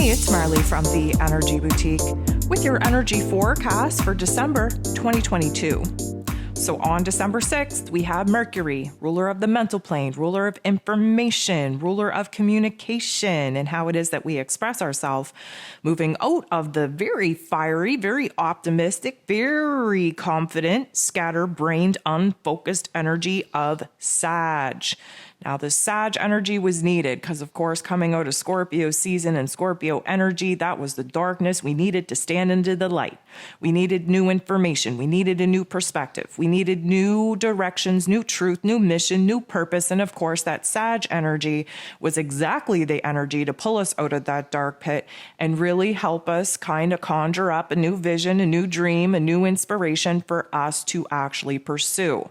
It's Marley from the Energy Boutique with your energy forecast for December 2022. So on December 6th, we have Mercury, ruler of the mental plane, ruler of information, ruler of communication, and how it is that we express ourselves, moving out of the very fiery, very optimistic, very confident, scatterbrained, unfocused energy of Sag. Now, the Sag energy was needed because, of course, coming out of Scorpio season and Scorpio energy, that was the darkness. We needed to stand into the light. We needed new information. We needed a new perspective. We needed new directions, new truth, new mission, new purpose. And, of course, that Sag energy was exactly the energy to pull us out of that dark pit and really help us kind of conjure up a new vision, a new dream, a new inspiration for us to actually pursue.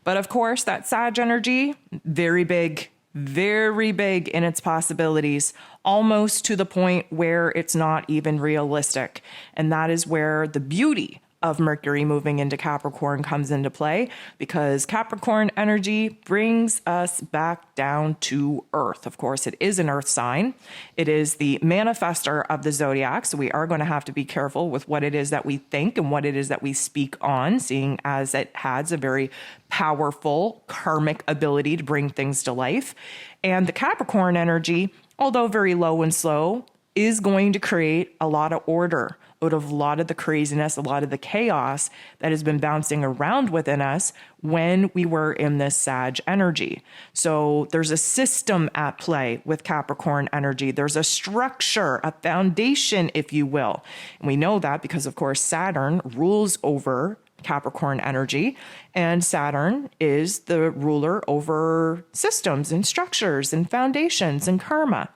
But, of course, that Sag energy, very big in its possibilities, almost to the point where it's not even realistic. And that is where the beauty of Mercury moving into Capricorn comes into play, because Capricorn energy brings us back down to Earth. Of course, it is an Earth sign. It is the manifester of the zodiac. So we are going to have to be careful with what it is that we think and what it is that we speak on, seeing as it has a very powerful karmic ability to bring things to life. And the Capricorn energy, although very low and slow, is going to create a lot of order out of a lot of the craziness, a lot of the chaos that has been bouncing around within us when we were in this Sag energy. So there's a system at play with Capricorn energy. There's a structure, a foundation, if you will. And we know that because, of course, Saturn rules over Capricorn energy, and Saturn is the ruler over systems and structures and foundations and karma.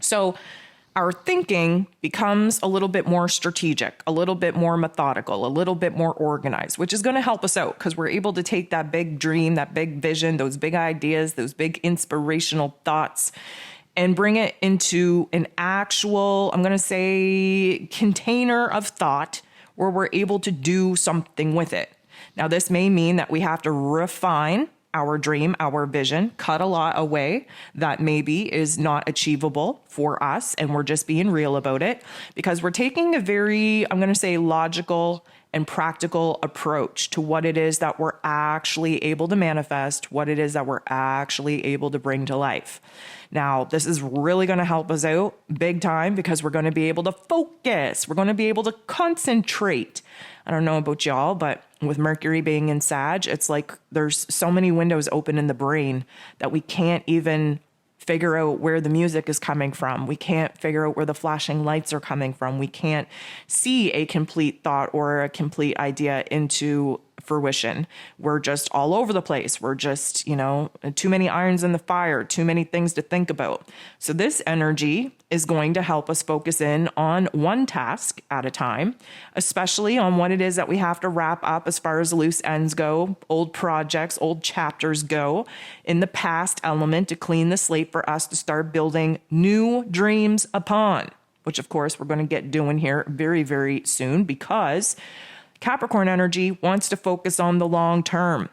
So our thinking becomes a little bit more strategic, a little bit more methodical, a little bit more organized, which is going to help us out because we're able to take that big dream, that big vision, those big ideas, those big inspirational thoughts, and bring it into an actual, I'm going to say, container of thought where we're able to do something with it. Now, this may mean that we have to refine our dream, our vision, cut a lot away that maybe is not achievable for us, and we're just being real about it because we're taking a very, I'm going to say, logical and practical approach to what it is that we're actually able to manifest, what it is that we're actually able to bring to life. Now, this is really going to help us out big time because we're going to be able to focus. We're going to be able to concentrate. I don't know about y'all, but with Mercury being in Sag, it's like there's so many windows open in the brain that we can't even figure out where the music is coming from. We can't figure out where the flashing lights are coming from. We can't see a complete thought or a complete idea into fruition. We're just all over the place. We're just, too many irons in the fire, too many things to think about. So this energy is going to help us focus in on one task at a time, especially on what it is that we have to wrap up as far as loose ends go, old projects, old chapters go in the past element to clean the slate for us to start building new dreams upon, which of course we're going to get doing here very, very soon because Capricorn energy wants to focus on the long term.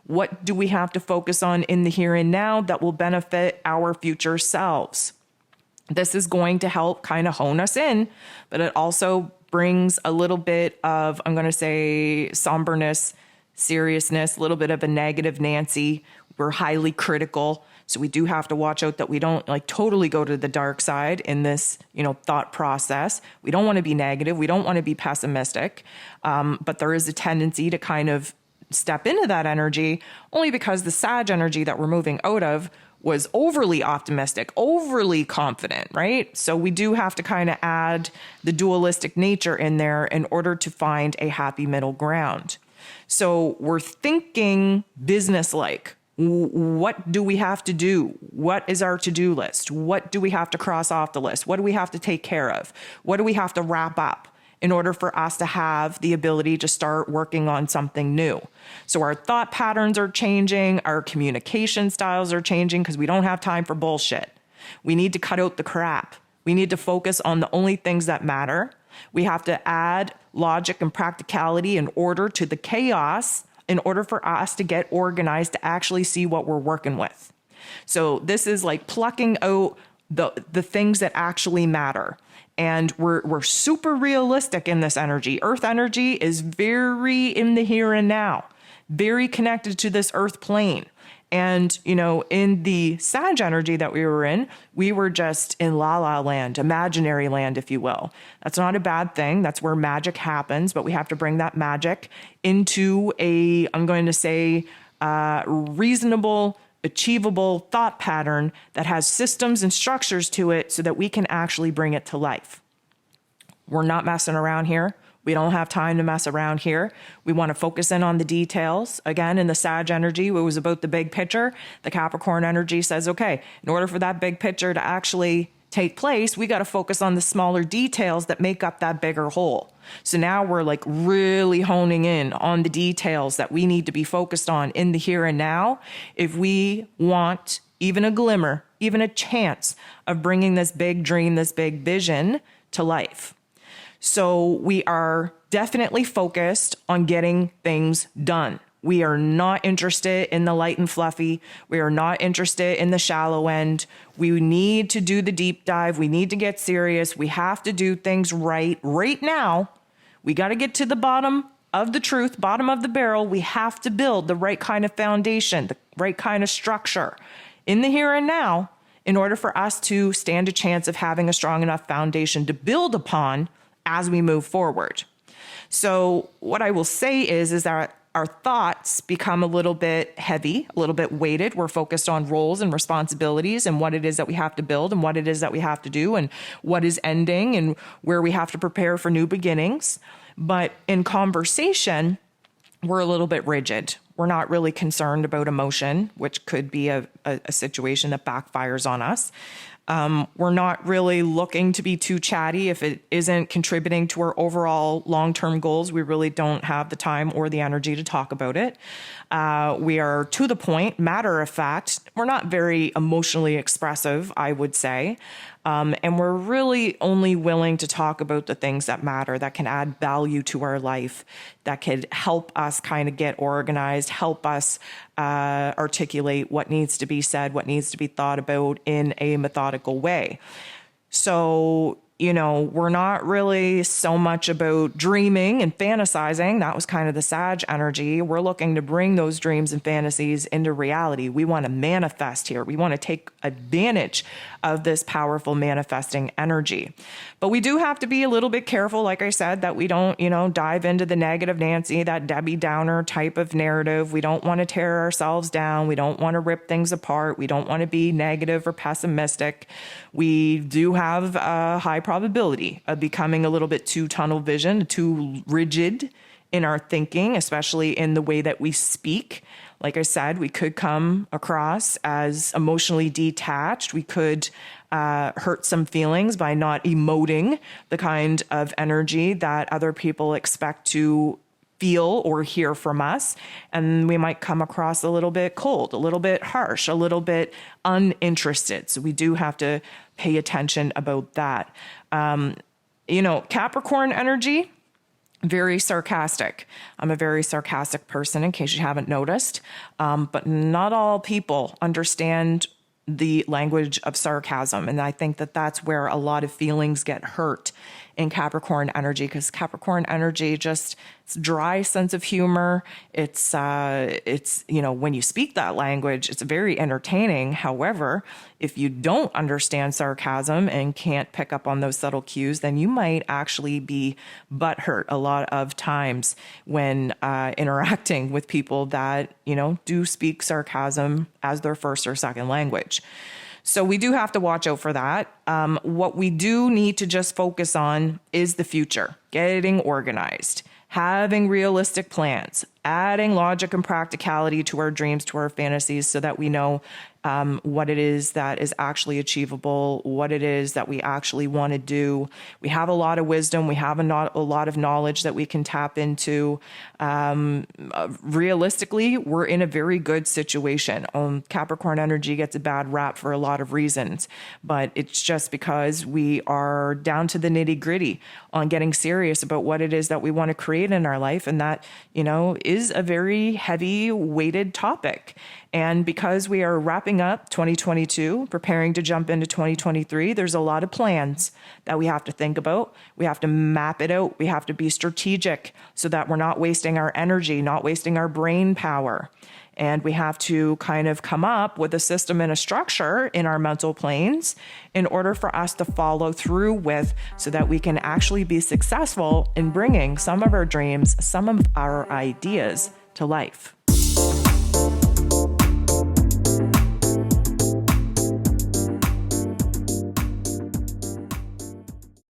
What do we have to focus on in the here and now that will benefit our future selves? This is going to help kind of hone us in, but it also brings a little bit of, I'm going to say, somberness, seriousness, a little bit of a negative Nancy. We're highly critical. So we do have to watch out that we don't totally go to the dark side in this, thought process. We don't want to be negative. We don't want to be pessimistic. But there is a tendency to kind of step into that energy only because the Sag energy that we're moving out of was overly optimistic, overly confident, right? So we do have to kind of add the dualistic nature in there in order to find a happy middle ground. So we're thinking business-like. What do we have to do? What is our to-do list? What do we have to cross off the list? What do we have to take care of? What do we have to wrap up in order for us to have the ability to start working on something new? So our thought patterns are changing. Our communication styles are changing because we don't have time for bullshit. We need to cut out the crap. We need to focus on the only things that matter. We have to add logic and practicality and order to the chaos in order for us to get organized to actually see what we're working with. So this is like plucking out the things that actually matter. And we're super realistic in this energy. Earth energy is very in the here and now, very connected to this earth plane. And, in the Sag energy that we were in, we were just in la la land, imaginary land, if you will. That's not a bad thing. That's where magic happens, but we have to bring that magic into I'm going to say, reasonable, achievable thought pattern that has systems and structures to it so that we can actually bring it to life. We're not messing around here. We don't have time to mess around here. We want to focus in on the details. Again, in the Sag energy, it was about the big picture. The Capricorn energy says, okay, in order for that big picture to actually take place, we got to focus on the smaller details that make up that bigger whole. So now we're like really honing in on the details that we need to be focused on in the here and now if we want even a glimmer, even a chance of bringing this big dream, this big vision to life. So we are definitely focused on getting things done. We are not interested in the light and fluffy. We are not interested in the shallow end. We need to do the deep dive. We need to get serious. We have to do things right now. We got to get to the bottom of the truth, bottom of the barrel. We have to build the right kind of foundation, the right kind of structure in the here and now in order for us to stand a chance of having a strong enough foundation to build upon as we move forward. So what I will say is that our thoughts become a little bit heavy, a little bit weighted. We're focused on roles and responsibilities and what it is that we have to build and what it is that we have to do and what is ending and where we have to prepare for new beginnings. But in conversation, we're a little bit rigid. We're not really concerned about emotion, which could be a situation that backfires on us. We're not really looking to be too chatty. If it isn't contributing to our overall long-term goals, we really don't have the time or the energy to talk about it. We are to the point, matter of fact. We're not very emotionally expressive, I would say. And we're really only willing to talk about the things that matter, that can add value to our life, that could help us kind of get organized, help us articulate what needs to be said, what needs to be thought about in a methodical way. So, we're not really so much about dreaming and fantasizing. That was kind of the Sag energy. We're looking to bring those dreams and fantasies into reality. We want to manifest here. We want to take advantage of this powerful manifesting energy. But we do have to be a little bit careful, like I said, that we don't, dive into the negative Nancy, that Debbie Downer type of narrative. We don't want to tear ourselves down. We don't want to rip things apart. We don't want to be negative or pessimistic. We do have a high probability of becoming a little bit too tunnel vision, too rigid in our thinking, especially in the way that we speak. Like I said, we could come across as emotionally detached. We could hurt some feelings by not emoting the kind of energy that other people expect to feel or hear from us. And we might come across a little bit cold, a little bit harsh, a little bit uninterested. So we do have to pay attention about that. Capricorn energy, very sarcastic. I'm a very sarcastic person, in case you haven't noticed. But not all people understand the language of sarcasm. And I think that that's where a lot of feelings get hurt in Capricorn energy, because Capricorn energy it's dry sense of humor. It's when you speak that language, it's very entertaining. However, if you don't understand sarcasm and can't pick up on those subtle cues, then you might actually be butthurt a lot of times when interacting with people that, do speak sarcasm as their first or second language. So we do have to watch out for that. What we do need to just focus on is the future, getting organized, having realistic plans, adding logic and practicality to our dreams, to our fantasies, so that we know what it is that is actually achievable, what it is that we actually want to do. We have a lot of wisdom. We have a lot of knowledge that we can tap into. Realistically, we're in a very good situation. Capricorn energy gets a bad rap for a lot of reasons, but it's just because we are down to the nitty gritty on getting serious about what it is that we want to create in our life. And that, is is a very heavy weighted topic. And because we are wrapping up 2022, preparing to jump into 2023, there's a lot of plans that we have to think about. We have to map it out. We have to be strategic so that we're not wasting our energy, not wasting our brain power. And we have to kind of come up with a system and a structure in our mental planes in order for us to follow through with, so that we can actually be successful in bringing some of our dreams, some of our ideas to life.